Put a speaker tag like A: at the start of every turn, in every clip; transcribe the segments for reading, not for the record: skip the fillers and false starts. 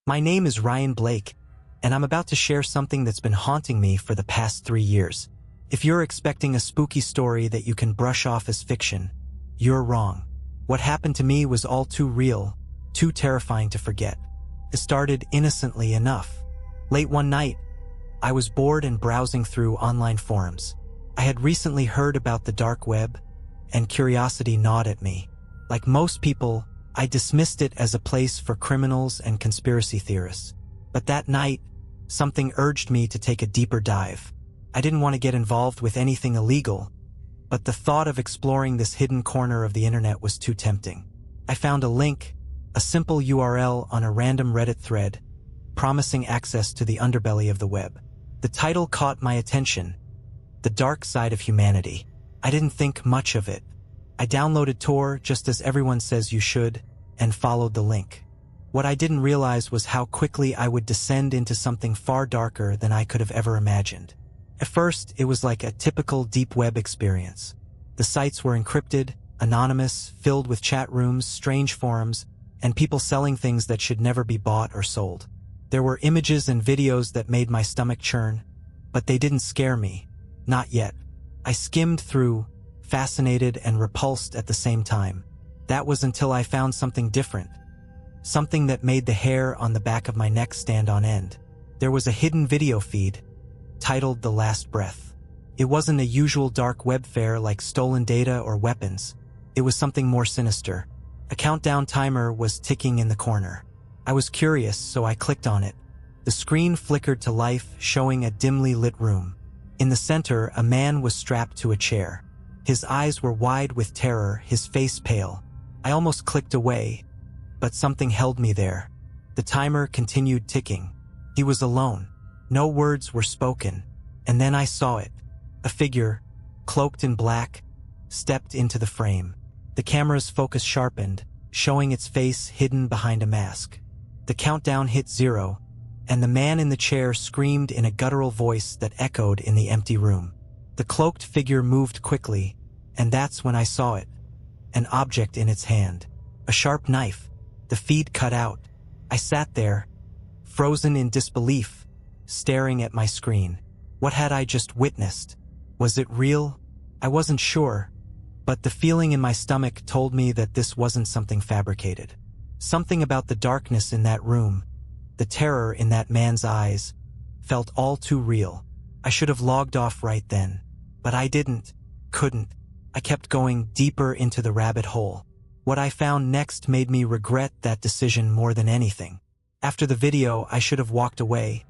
A: My name is Ryan Blake, and I'm about to share something that's been haunting me for the past 3 years. If you're expecting a spooky story that you can brush off as fiction, you're wrong. What happened to me was all too real, too terrifying to forget. It started innocently enough. Late one night, I was bored and browsing through online forums. I had recently heard about the dark web, and curiosity gnawed at me. Like most people, I dismissed it as a place for criminals and conspiracy theorists. But that night, something urged me to take a deeper dive. I didn't want to get involved with anything illegal, but the thought of exploring this hidden corner of the internet was too tempting. I found a link, a simple URL on a random Reddit thread, promising access to the underbelly of the web. The title caught my attention, The Dark Side of Humanity. I didn't think much of it. I downloaded Tor just as everyone says you should, and followed the link. What I didn't realize was how quickly I would descend into something far darker than I could have ever imagined. At first, it was like a typical deep web experience. The sites were encrypted, anonymous, filled with chat rooms, strange forums, and people selling things that should never be bought or sold. There were images and videos that made my stomach churn, but they didn't scare me. Not yet. I skimmed through, fascinated and repulsed at the same time. That was until I found something different. Something that made the hair on the back of my neck stand on end. There was a hidden video feed, titled The Last Breath. It wasn't a usual dark web fare like stolen data or weapons. It was something more sinister. A countdown timer was ticking in the corner. I was curious, so I clicked on it. The screen flickered to life, showing a dimly lit room. In the center, a man was strapped to a chair. His eyes were wide with terror, his face pale. I almost clicked away, but something held me there. The timer continued ticking. He was alone. No words were spoken. And then I saw it. A figure, cloaked in black, stepped into the frame. The camera's focus sharpened, showing its face hidden behind a mask. The countdown hit 0, and the man in the chair screamed in a guttural voice that echoed in the empty room. The cloaked figure moved quickly, and that's when I saw it. An object in its hand. A sharp knife. The feed cut out. I sat there, frozen in disbelief, staring at my screen. What had I just witnessed? Was it real? I wasn't sure, but the feeling in my stomach told me that this wasn't something fabricated. Something about the darkness in that room, the terror in that man's eyes, felt all too real. I should have logged off right then, but I couldn't. I kept going deeper into the rabbit hole. What I found next made me regret that decision more than anything. After the video, I should have walked away,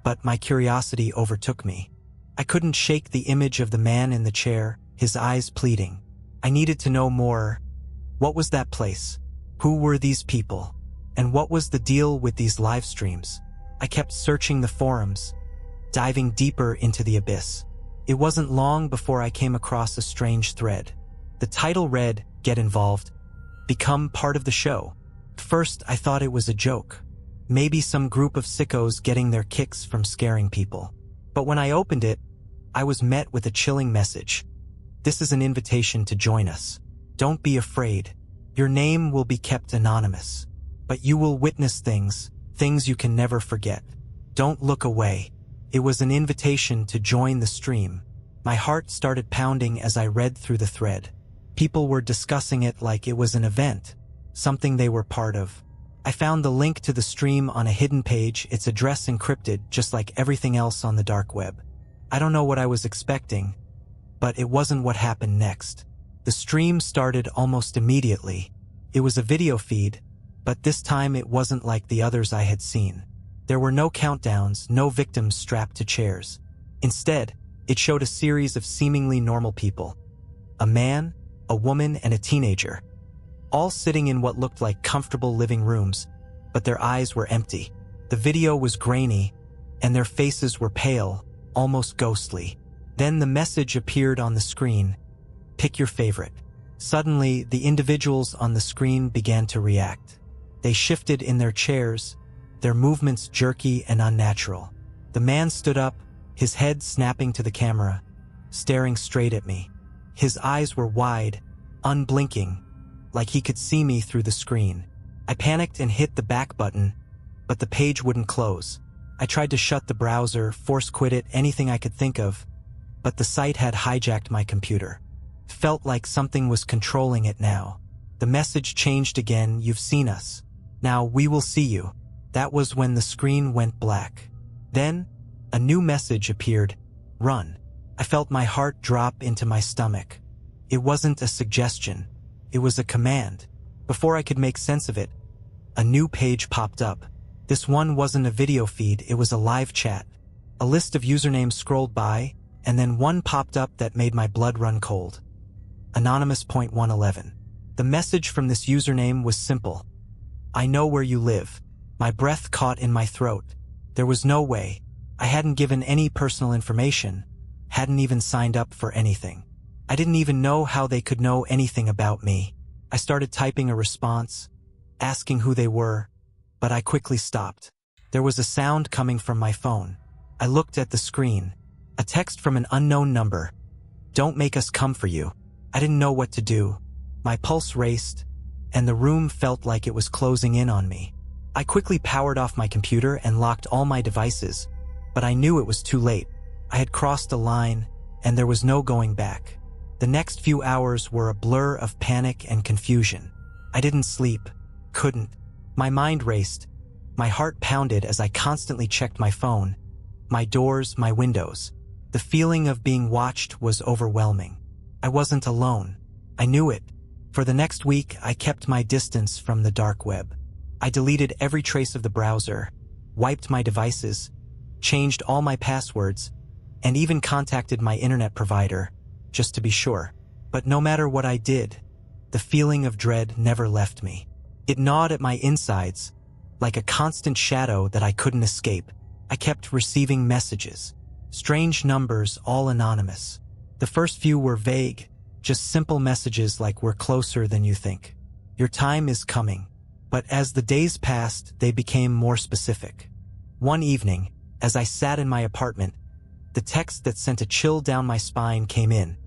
A: but my curiosity overtook me. I couldn't shake the image of the man in the chair, his eyes pleading. I needed to know more. What was that place? Who were these people? And what was the deal with these live streams? I kept searching the forums, diving deeper into the abyss. It wasn't long before I came across a strange thread. The title read, "Get involved. Become part of the show." First, I thought it was a joke. Maybe some group of sickos getting their kicks from scaring people. But when I opened it, I was met with a chilling message. This is an invitation to join us. Don't be afraid. Your name will be kept anonymous. But you will witness things you can never forget. Don't look away. It was an invitation to join the stream. My heart started pounding as I read through the thread. People were discussing it like it was an event, something they were part of. I found the link to the stream on a hidden page, its address encrypted just like everything else on the dark web. I don't know what I was expecting, but it wasn't what happened next. The stream started almost immediately. It was a video feed, but this time it wasn't like the others I had seen. There were no countdowns, no victims strapped to chairs. Instead, it showed a series of seemingly normal people. A man, a woman, and a teenager. All sitting in what looked like comfortable living rooms, but their eyes were empty. The video was grainy, and their faces were pale, almost ghostly. Then the message appeared on the screen. Pick your favorite. Suddenly, the individuals on the screen began to react. They shifted in their chairs, their movements jerky and unnatural. The man stood up, his head snapping to the camera, staring straight at me. His eyes were wide, unblinking, like he could see me through the screen. I panicked and hit the back button, but the page wouldn't close. I tried to shut the browser, force quit it, anything I could think of, but the site had hijacked my computer. Felt like something was controlling it now. The message changed again, "You've seen us. Now we will see you." That was when the screen went black. Then, a new message appeared, "Run." I felt my heart drop into my stomach. It wasn't a suggestion. It was a command. Before I could make sense of it, a new page popped up. This one wasn't a video feed, it was a live chat. A list of usernames scrolled by, and then one popped up that made my blood run cold. Anonymous.111. The message from this username was simple. "I know where you live." My breath caught in my throat. There was no way. I hadn't given any personal information, hadn't even signed up for anything. I didn't even know how they could know anything about me. I started typing a response, asking who they were, but I quickly stopped. There was a sound coming from my phone. I looked at the screen. A text from an unknown number. "Don't make us come for you." I didn't know what to do. My pulse raced, and the room felt like it was closing in on me. I quickly powered off my computer and locked all my devices, but I knew it was too late. I had crossed a line, and there was no going back. The next few hours were a blur of panic and confusion. I didn't sleep, couldn't. My mind raced. My heart pounded as I constantly checked my phone, my doors, my windows. The feeling of being watched was overwhelming. I wasn't alone. I knew it. For the next week, I kept my distance from the dark web. I deleted every trace of the browser, wiped my devices, changed all my passwords, and even contacted my internet provider, just to be sure. But no matter what I did, the feeling of dread never left me. It gnawed at my insides, like a constant shadow that I couldn't escape. I kept receiving messages, strange numbers, all anonymous. The first few were vague, just simple messages like "We're closer than you think. Your time is coming." But as the days passed, they became more specific. One evening, as I sat in my apartment, the text that sent a chill down my spine came in.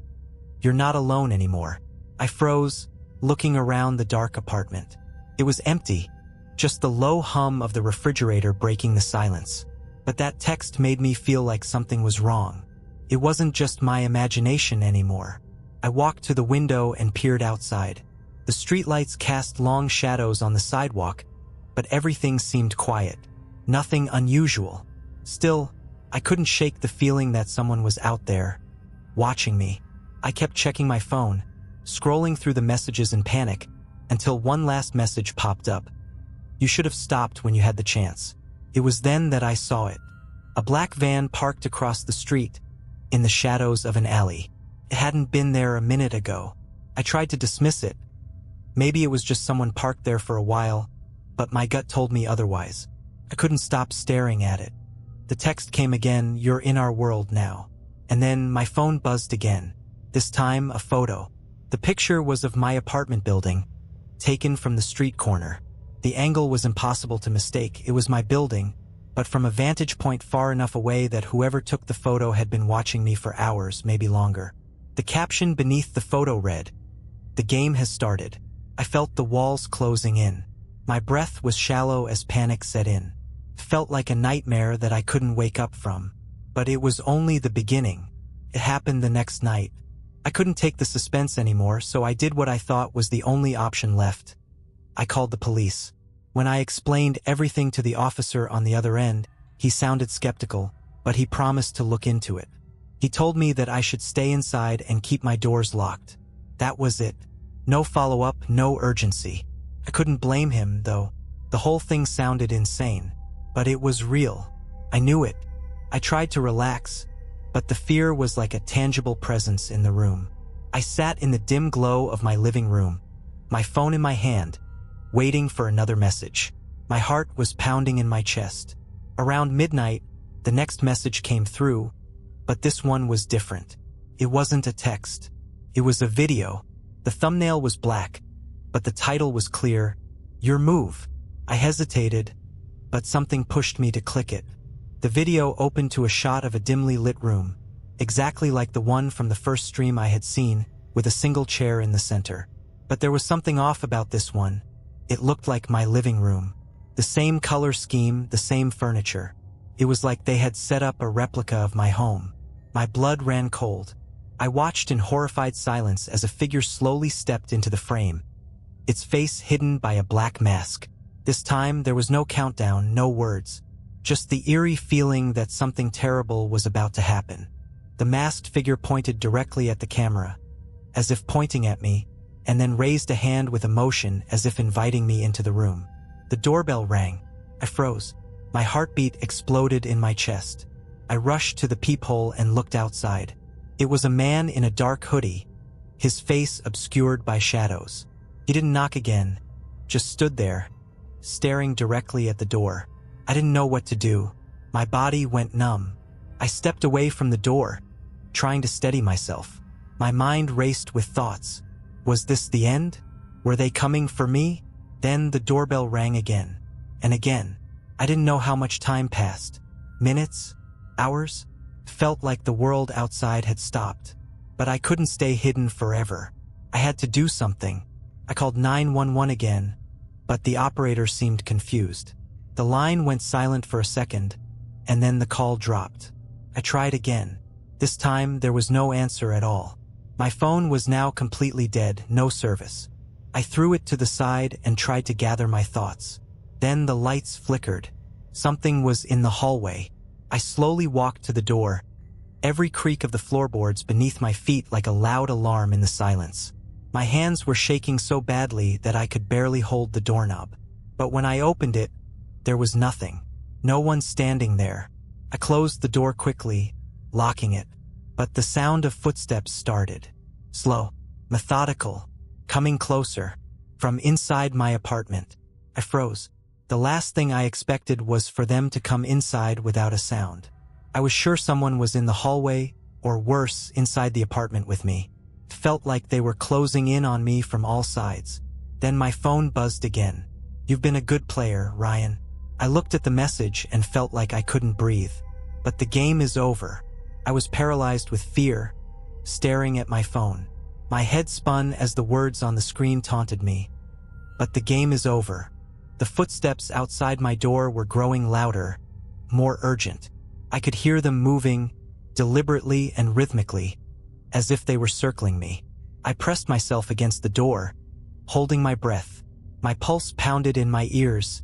A: "You're not alone anymore." I froze, looking around the dark apartment. It was empty, just the low hum of the refrigerator breaking the silence. But that text made me feel like something was wrong. It wasn't just my imagination anymore. I walked to the window and peered outside. The streetlights cast long shadows on the sidewalk, but everything seemed quiet. Nothing unusual. Still, I couldn't shake the feeling that someone was out there, watching me. I kept checking my phone, scrolling through the messages in panic, until one last message popped up. "You should have stopped when you had the chance." It was then that I saw it. A black van parked across the street, in the shadows of an alley. It hadn't been there a minute ago. I tried to dismiss it. Maybe it was just someone parked there for a while, but my gut told me otherwise. I couldn't stop staring at it. The text came again, "You're in our world now." And then my phone buzzed again. This time, a photo. The picture was of my apartment building, taken from the street corner. The angle was impossible to mistake. It was my building, but from a vantage point far enough away that whoever took the photo had been watching me for hours, maybe longer. The caption beneath the photo read, "The game has started." I felt the walls closing in. My breath was shallow as panic set in. It felt like a nightmare that I couldn't wake up from. But it was only the beginning. It happened the next night. I couldn't take the suspense anymore, so I did what I thought was the only option left. I called the police. When I explained everything to the officer on the other end, he sounded skeptical, but he promised to look into it. He told me that I should stay inside and keep my doors locked. That was it. No follow-up, no urgency. I couldn't blame him, though. The whole thing sounded insane. But it was real. I knew it. I tried to relax, but the fear was like a tangible presence in the room. I sat in the dim glow of my living room, my phone in my hand, waiting for another message. My heart was pounding in my chest. Around midnight, the next message came through, but this one was different. It wasn't a text. It was a video. The thumbnail was black, but the title was clear, "Your Move." I hesitated, but something pushed me to click it. The video opened to a shot of a dimly lit room, exactly like the one from the first stream I had seen, with a single chair in the center. But there was something off about this one. It looked like my living room. The same color scheme, the same furniture. It was like they had set up a replica of my home. My blood ran cold. I watched in horrified silence as a figure slowly stepped into the frame, its face hidden by a black mask. This time, there was no countdown, no words. Just the eerie feeling that something terrible was about to happen. The masked figure pointed directly at the camera, as if pointing at me, and then raised a hand with emotion as if inviting me into the room. The doorbell rang. I froze. My heartbeat exploded in my chest. I rushed to the peephole and looked outside. It was a man in a dark hoodie, his face obscured by shadows. He didn't knock again, just stood there, staring directly at the door. I didn't know what to do. My body went numb. I stepped away from the door, trying to steady myself. My mind raced with thoughts. Was this the end? Were they coming for me? Then the doorbell rang again, and again. I didn't know how much time passed. Minutes? Hours? Felt like the world outside had stopped. But I couldn't stay hidden forever. I had to do something. I called 911 again, but the operator seemed confused. The line went silent for a second, and then the call dropped. I tried again. This time, there was no answer at all. My phone was now completely dead, no service. I threw it to the side and tried to gather my thoughts. Then the lights flickered. Something was in the hallway. I slowly walked to the door, every creak of the floorboards beneath my feet like a loud alarm in the silence. My hands were shaking so badly that I could barely hold the doorknob. But when I opened it, there was nothing. No one standing there. I closed the door quickly, locking it. But the sound of footsteps started. Slow, methodical, coming closer, from inside my apartment. I froze. The last thing I expected was for them to come inside without a sound. I was sure someone was in the hallway, or worse, inside the apartment with me. It felt like they were closing in on me from all sides. Then my phone buzzed again. "You've been a good player, Ryan." I looked at the message and felt like I couldn't breathe. But the game is over. I was paralyzed with fear, staring at my phone. My head spun as the words on the screen taunted me. But the game is over. The footsteps outside my door were growing louder, more urgent. I could hear them moving, deliberately and rhythmically, as if they were circling me. I pressed myself against the door, holding my breath. My pulse pounded in my ears,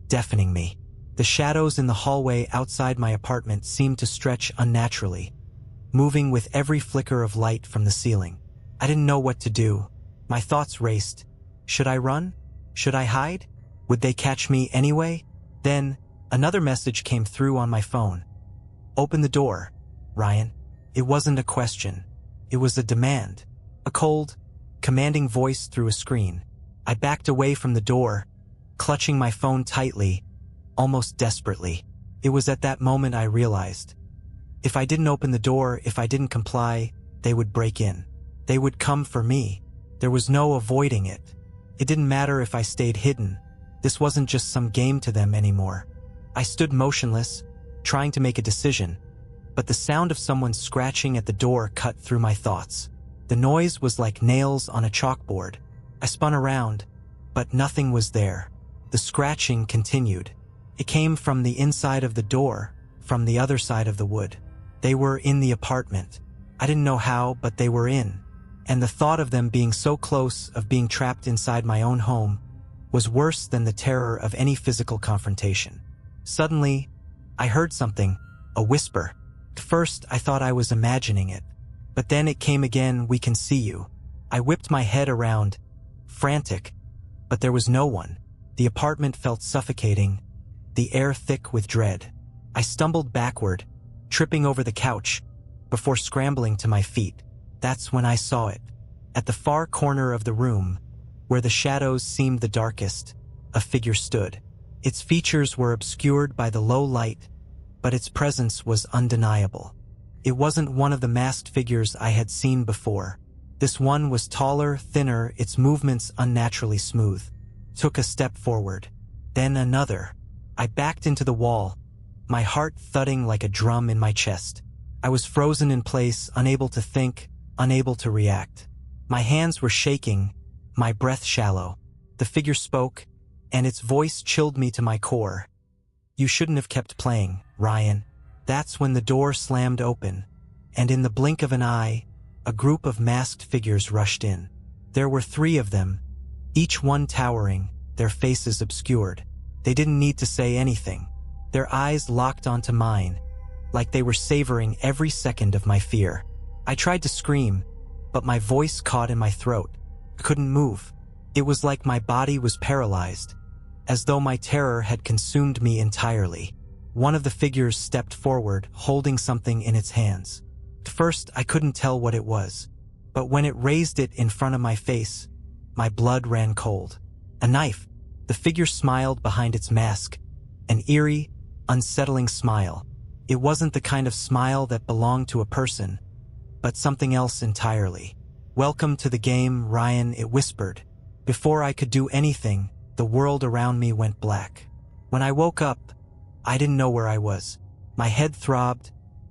A: deafening me. The shadows in the hallway outside my apartment seemed to stretch unnaturally, moving with every flicker of light from the ceiling. I didn't know what to do. My thoughts raced. Should I run? Should I hide? Would they catch me anyway? Then, another message came through on my phone. "Open the door, Ryan." It wasn't a question. It was a demand. A cold, commanding voice through a screen. I backed away from the door, clutching my phone tightly, almost desperately. It was at that moment I realized. If I didn't open the door, if I didn't comply, they would break in. They would come for me. There was no avoiding it. It didn't matter if I stayed hidden. This wasn't just some game to them anymore. I stood motionless, trying to make a decision, but the sound of someone scratching at the door cut through my thoughts. The noise was like nails on a chalkboard. I spun around, but nothing was there. The scratching continued. It came from the inside of the door, from the other side of the wood. They were in the apartment. I didn't know how, but they were in. And the thought of them being so close, of being trapped inside my own home, was worse than the terror of any physical confrontation. Suddenly, I heard something, a whisper. At first, I thought I was imagining it. But then it came again, "We can see you." I whipped my head around, frantic, but there was no one. The apartment felt suffocating, the air thick with dread. I stumbled backward, tripping over the couch, before scrambling to my feet. That's when I saw it. At the far corner of the room, where the shadows seemed the darkest, a figure stood. Its features were obscured by the low light, but its presence was undeniable. It wasn't one of the masked figures I had seen before. This one was taller, thinner, its movements unnaturally smooth. Took a step forward, then another. I backed into the wall, my heart thudding like a drum in my chest. I was frozen in place, unable to think, unable to react. My hands were shaking, my breath shallow. The figure spoke, and its voice chilled me to my core. "You shouldn't have kept playing, Ryan." That's when the door slammed open, and in the blink of an eye, a group of masked figures rushed in. There were 3 of them, each one towering, their faces obscured. They didn't need to say anything. Their eyes locked onto mine, like they were savoring every second of my fear. I tried to scream, but my voice caught in my throat. I couldn't move. It was like my body was paralyzed, as though my terror had consumed me entirely. One of the figures stepped forward, holding something in its hands. At first, I couldn't tell what it was, but when it raised it in front of my face, my blood ran cold. A knife. The figure smiled behind its mask, an eerie, unsettling smile. It wasn't the kind of smile that belonged to a person, but something else entirely. "Welcome to the game, Ryan," it whispered. Before I could do anything, the world around me went black. When I woke up, I didn't know where I was. My head throbbed,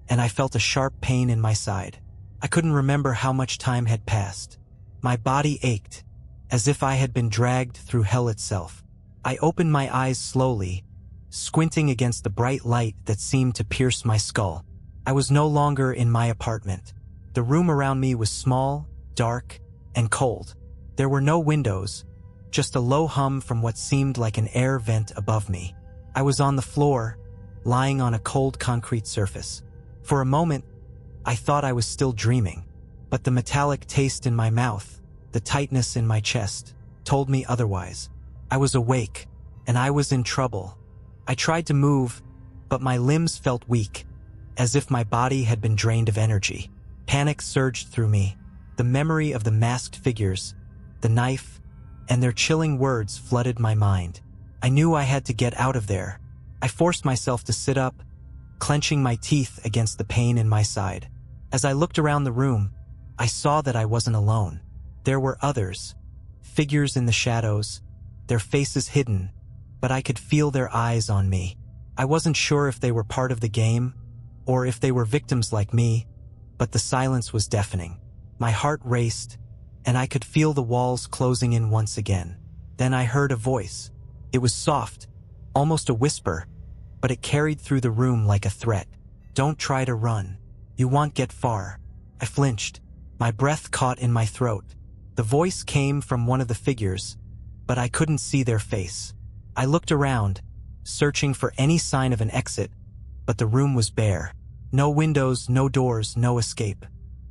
A: and I felt a sharp pain in my side. I couldn't remember how much time had passed. My body ached, as if I had been dragged through hell itself. I opened my eyes slowly, squinting against the bright light that seemed to pierce my skull. I was no longer in my apartment. The room around me was small, dark, and cold. There were no windows, just a low hum from what seemed like an air vent above me. I was on the floor, lying on a cold concrete surface. For a moment, I thought I was still dreaming, but the metallic taste in my mouth, the tightness in my chest, told me otherwise. I was awake, and I was in trouble. I tried to move, but my limbs felt weak, as if my body had been drained of energy. Panic surged through me. The memory of the masked figures, the knife, and their chilling words flooded my mind. I knew I had to get out of there. I forced myself to sit up, clenching my teeth against the pain in my side. As I looked around the room, I saw that I wasn't alone. There were others, figures in the shadows, their faces hidden, but I could feel their eyes on me. I wasn't sure if they were part of the game, or if they were victims like me, but the silence was deafening. My heart raced, and I could feel the walls closing in once again. Then I heard a voice. It was soft, almost a whisper, but it carried through the room like a threat. "Don't try to run. You won't get far." I flinched. My breath caught in my throat. The voice came from one of the figures, but I couldn't see their face. I looked around, searching for any sign of an exit, but the room was bare. No windows, no doors, no escape.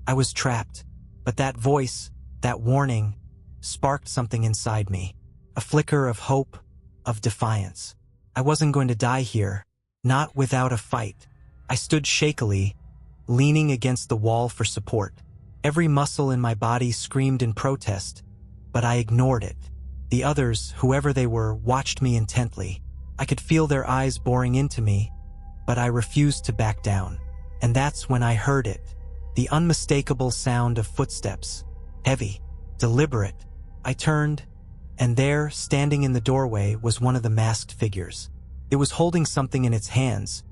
A: I was trapped, but that voice, that warning, sparked something inside me. A flicker of hope, of defiance. I wasn't going to die here, not without a fight. I stood shakily, leaning against the wall for support. Every muscle in my body screamed in protest, but I ignored it. The others, whoever they were, watched me intently. I could feel their eyes boring into me, but I refused to back down. And that's when I heard it, the unmistakable sound of footsteps, heavy, deliberate. I turned, and there, standing in the doorway, was one of the masked figures. It was holding something in its hands,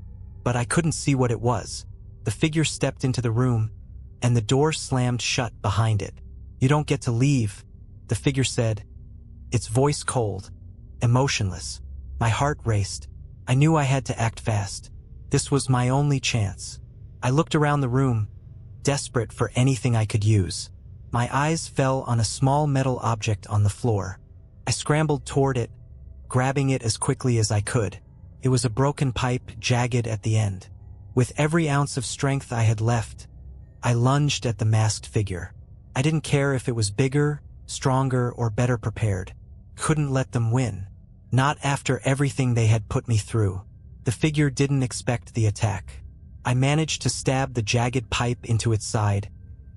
A: but I couldn't see what it was. The figure stepped into the room, and the door slammed shut behind it. "You don't get to leave," the figure said, its voice cold, emotionless. My heart raced. I knew I had to act fast. This was my only chance. I looked around the room, desperate for anything I could use. My eyes fell on a small metal object on the floor. I scrambled toward it, grabbing it as quickly as I could. It was a broken pipe, jagged at the end. With every ounce of strength I had left, I lunged at the masked figure. I didn't care if it was bigger, stronger, or better prepared. Couldn't let them win. Not after everything they had put me through. The figure didn't expect the attack. I managed to stab the jagged pipe into its side,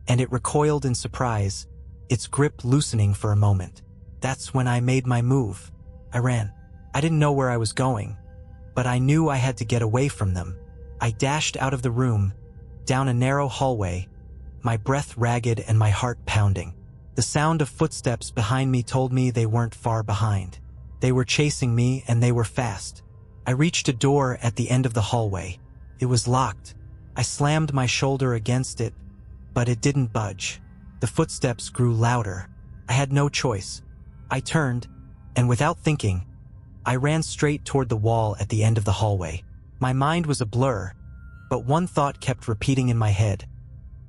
A: and it recoiled in surprise, its grip loosening for a moment. That's when I made my move. I ran. I didn't know where I was going, but I knew I had to get away from them. I dashed out of the room, down a narrow hallway, my breath ragged and my heart pounding. The sound of footsteps behind me told me they weren't far behind. They were chasing me, and they were fast. I reached a door at the end of the hallway. It was locked. I slammed my shoulder against it, but it didn't budge. The footsteps grew louder. I had no choice. I turned, and without thinking, I ran straight toward the wall at the end of the hallway. My mind was a blur, but one thought kept repeating in my head.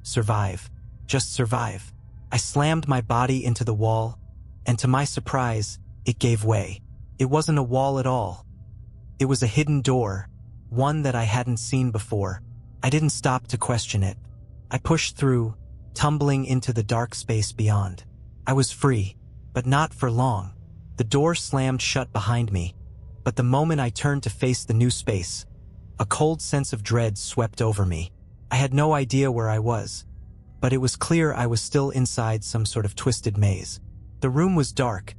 A: Survive. Just survive. I slammed my body into the wall, and to my surprise, it gave way. It wasn't a wall at all. It was a hidden door, one that I hadn't seen before. I didn't stop to question it. I pushed through, tumbling into the dark space beyond. I was free, but not for long. The door slammed shut behind me, but the moment I turned to face the new space, a cold sense of dread swept over me. I had no idea where I was, but it was clear I was still inside some sort of twisted maze. The room was dark,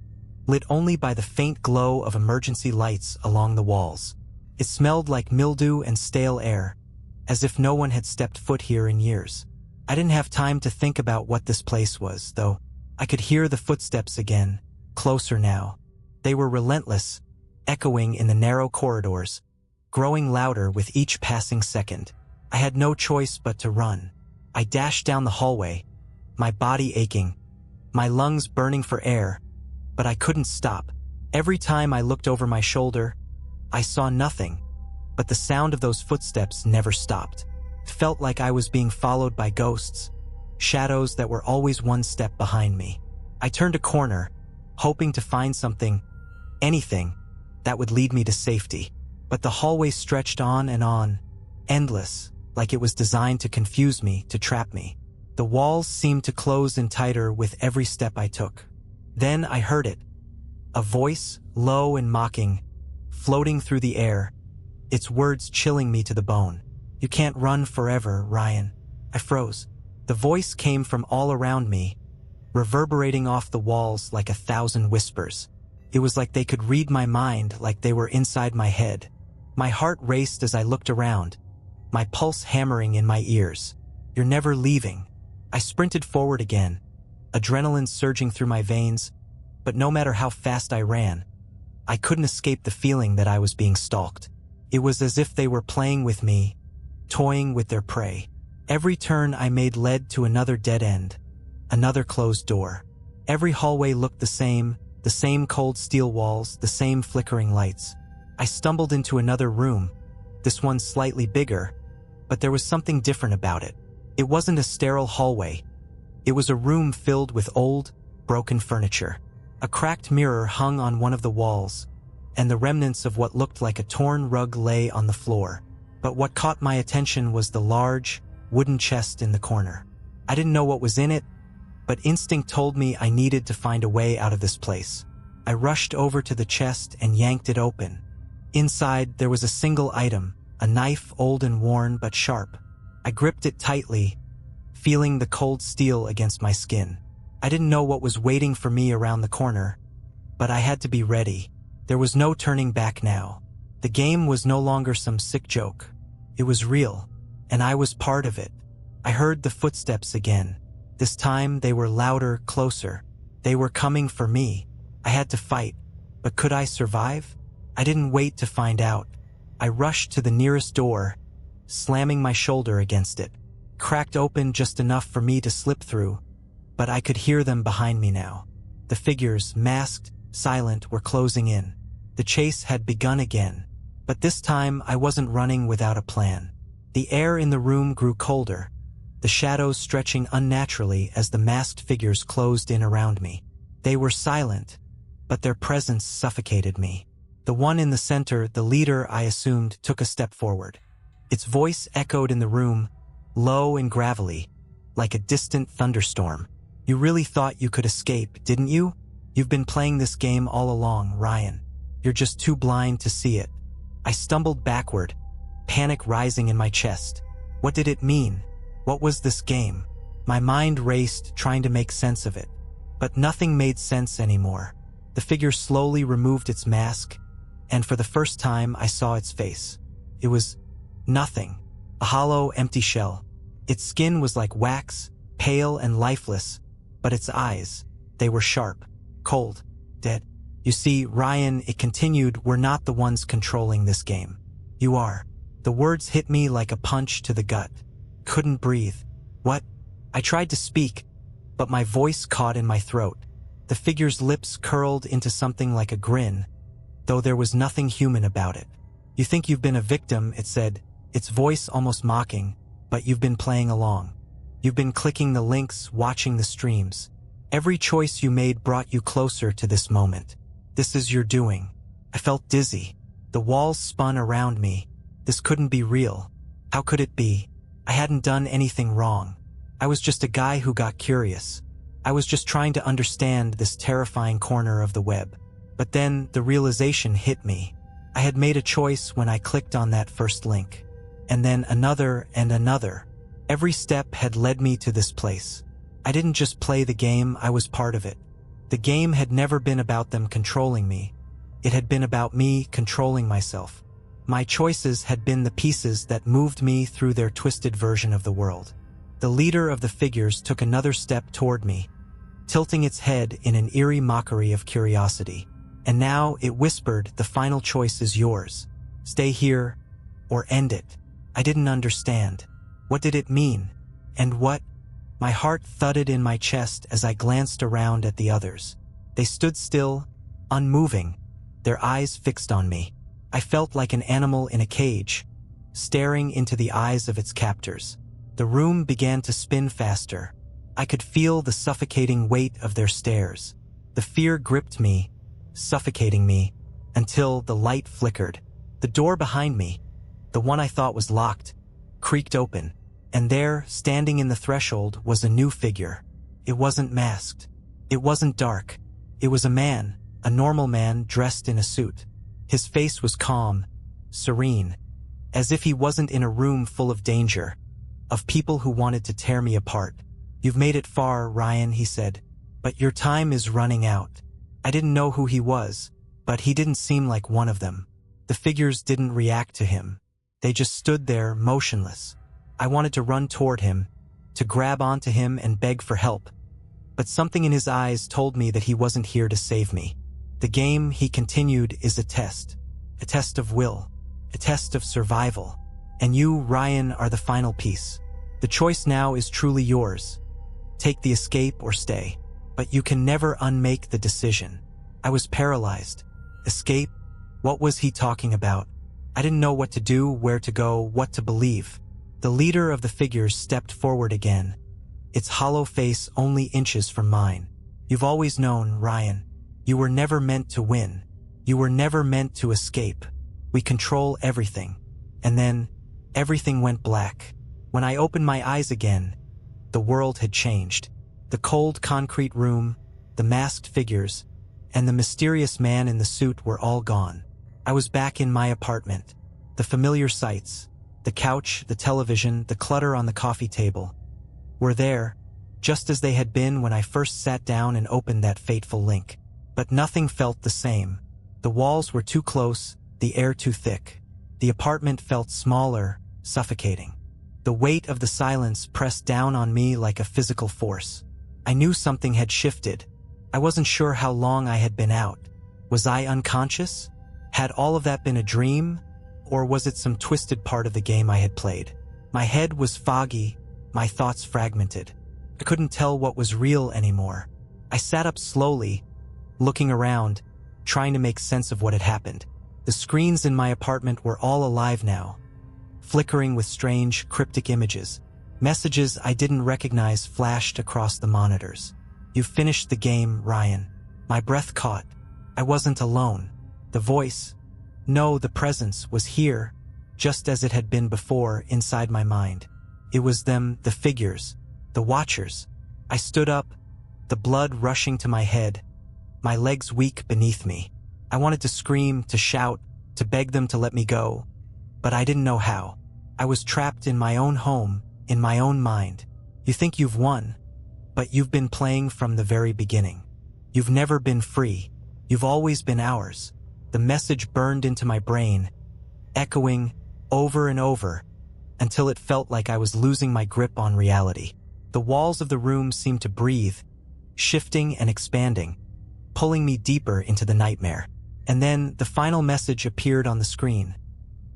A: lit only by the faint glow of emergency lights along the walls. It smelled like mildew and stale air, as if no one had stepped foot here in years. I didn't have time to think about what this place was, though. I could hear the footsteps again, closer now. They were relentless, echoing in the narrow corridors, growing louder with each passing second. I had no choice but to run. I dashed down the hallway, my body aching, my lungs burning for air, but I couldn't stop. Every time I looked over my shoulder, I saw nothing, but the sound of those footsteps never stopped. It felt like I was being followed by ghosts, shadows that were always one step behind me. I turned a corner, hoping to find something, anything, that would lead me to safety. But the hallway stretched on, endless, like it was designed to confuse me, to trap me. The walls seemed to close in tighter with every step I took. Then I heard it. A voice, low and mocking, floating through the air, its words chilling me to the bone. "You can't run forever, Ryan." I froze. The voice came from all around me, reverberating off the walls like 1,000 whispers. It was like they could read my mind, like they were inside my head. My heart raced as I looked around, my pulse hammering in my ears. "You're never leaving." I sprinted forward again, adrenaline surging through my veins, but no matter how fast I ran, I couldn't escape the feeling that I was being stalked. It was as if they were playing with me, toying with their prey. Every turn I made led to another dead end, another closed door. Every hallway looked the same cold steel walls, the same flickering lights. I stumbled into another room, this one slightly bigger, but there was something different about it. It wasn't a sterile hallway. It was a room filled with old, broken furniture. A cracked mirror hung on one of the walls, and the remnants of what looked like a torn rug lay on the floor. But what caught my attention was the large, wooden chest in the corner. I didn't know what was in it, but instinct told me I needed to find a way out of this place. I rushed over to the chest and yanked it open. Inside, there was a single item, a knife old and worn but sharp. I gripped it tightly, feeling the cold steel against my skin. I didn't know what was waiting for me around the corner, but I had to be ready. There was no turning back now. The game was no longer some sick joke. It was real, and I was part of it. I heard the footsteps again. This time they were louder, closer. They were coming for me. I had to fight, but could I survive? I didn't wait to find out. I rushed to the nearest door, slamming my shoulder against it. Cracked open just enough for me to slip through, but I could hear them behind me now. The figures, masked, silent, were closing in. The chase had begun again, but this time I wasn't running without a plan. The air in the room grew colder, the shadows stretching unnaturally as the masked figures closed in around me. They were silent, but their presence suffocated me. The one in the center, the leader, I assumed, took a step forward. Its voice echoed in the room, low and gravelly, like a distant thunderstorm. "You really thought you could escape, didn't you? You've been playing this game all along, Ryan. You're just too blind to see it." I stumbled backward, panic rising in my chest. What did it mean? What was this game? My mind raced, trying to make sense of it. But nothing made sense anymore. The figure slowly removed its mask, and for the first time I saw its face. It was nothing, a hollow, empty shell. Its skin was like wax, pale and lifeless, but its eyes, they were sharp, cold, dead. "You see, Ryan," it continued, "we're not the ones controlling this game. You are." The words hit me like a punch to the gut. Couldn't breathe. "What?" I tried to speak, but my voice caught in my throat. The figure's lips curled into something like a grin, though there was nothing human about it. You think you've been a victim, it said, its voice almost mocking, but you've been playing along. You've been clicking the links, watching the streams. Every choice you made brought you closer to this moment. This is your doing. I felt dizzy. The walls spun around me. This couldn't be real. How could it be? I hadn't done anything wrong. I was just a guy who got curious. I was just trying to understand this terrifying corner of the web. But then the realization hit me. I had made a choice when I clicked on that first link. And then another and another. Every step had led me to this place. I didn't just play the game, I was part of it. The game had never been about them controlling me. It had been about me controlling myself. My choices had been the pieces that moved me through their twisted version of the world. The leader of the figures took another step toward me, tilting its head in an eerie mockery of curiosity. And now it whispered, the final choice is yours. Stay here, or end it. I didn't understand. What did it mean? And what? My heart thudded in my chest as I glanced around at the others. They stood still, unmoving, their eyes fixed on me. I felt like an animal in a cage, staring into the eyes of its captors. The room began to spin faster. I could feel the suffocating weight of their stares. The fear gripped me, suffocating me, until the light flickered. The door behind me, the one I thought was locked, creaked open, and there, standing in the threshold, was a new figure. It wasn't masked. It wasn't dark. It was a man, a normal man dressed in a suit. His face was calm, serene, as if he wasn't in a room full of danger, of people who wanted to tear me apart. You've made it far, Ryan, he said, but your time is running out. I didn't know who he was, but he didn't seem like one of them. The figures didn't react to him. They just stood there, motionless. I wanted to run toward him, to grab onto him and beg for help. But something in his eyes told me that he wasn't here to save me. The game, he continued, is a test of will, a test of survival. And you, Ryan, are the final piece. The choice now is truly yours. Take the escape or stay. But you can never unmake the decision. I was paralyzed. Escape? What was he talking about? I didn't know what to do, where to go, what to believe. The leader of the figures stepped forward again, its hollow face only inches from mine. You've always known, Ryan. You were never meant to win. You were never meant to escape. We control everything. And then, everything went black. When I opened my eyes again, the world had changed. The cold concrete room, the masked figures, and the mysterious man in the suit were all gone. I was back in my apartment. The familiar sights, the couch, the television, the clutter on the coffee table, were there, just as they had been when I first sat down and opened that fateful link. But nothing felt the same. The walls were too close, the air too thick. The apartment felt smaller, suffocating. The weight of the silence pressed down on me like a physical force. I knew something had shifted. I wasn't sure how long I had been out. Was I unconscious? Had all of that been a dream? Or was it some twisted part of the game I had played? My head was foggy, my thoughts fragmented. I couldn't tell what was real anymore. I sat up slowly, looking around, trying to make sense of what had happened. The screens in my apartment were all alive now, flickering with strange, cryptic images. Messages I didn't recognize flashed across the monitors. "You've finished the game, Ryan." My breath caught. I wasn't alone. The voice, no, the presence, was here, just as it had been before inside my mind. It was them, the figures, the watchers. I stood up, the blood rushing to my head, my legs weak beneath me. I wanted to scream, to shout, to beg them to let me go, but I didn't know how. I was trapped in my own home, in my own mind. You think you've won, but you've been playing from the very beginning. You've never been free. You've always been ours. The message burned into my brain, echoing over and over, until it felt like I was losing my grip on reality. The walls of the room seemed to breathe, shifting and expanding, pulling me deeper into the nightmare. And then the final message appeared on the screen.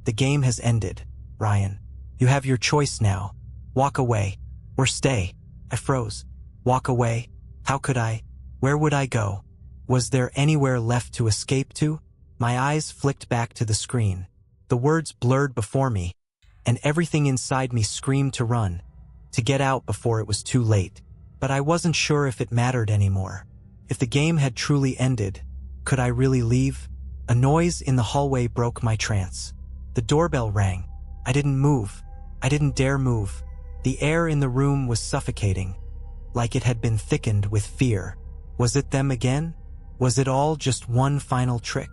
A: "The game has ended, Ryan. You have your choice now. Walk away, or stay." I froze. Walk away? How could I? Where would I go? Was there anywhere left to escape to? My eyes flicked back to the screen. The words blurred before me, and everything inside me screamed to run, to get out before it was too late. But I wasn't sure if it mattered anymore. If the game had truly ended, could I really leave? A noise in the hallway broke my trance. The doorbell rang. I didn't move. I didn't dare move. The air in the room was suffocating, like it had been thickened with fear. Was it them again? Was it all just one final trick?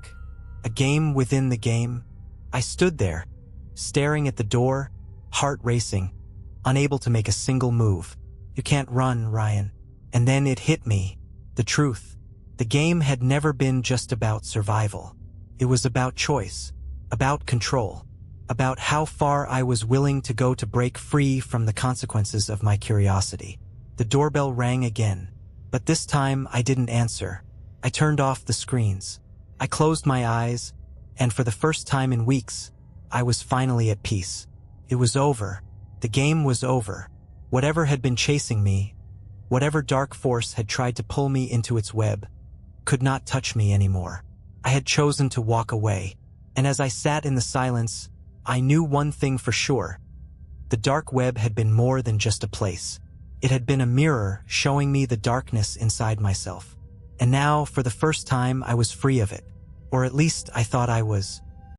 A: A game within the game? I stood there, staring at the door, heart racing, unable to make a single move. You can't run, Ryan. And then it hit me. The truth. The game had never been just about survival. It was about choice, about control, about how far I was willing to go to break free from the consequences of my curiosity. The doorbell rang again, but this time I didn't answer. I turned off the screens. I closed my eyes, and for the first time in weeks, I was finally at peace. It was over. The game was over. Whatever had been chasing me, whatever dark force had tried to pull me into its web, could not touch me anymore. I had chosen to walk away, and as I sat in the silence, I knew one thing for sure. The dark web had been more than just a place. It had been a mirror showing me the darkness inside myself. And now, for the first time, I was free of it. Or at least I thought I was.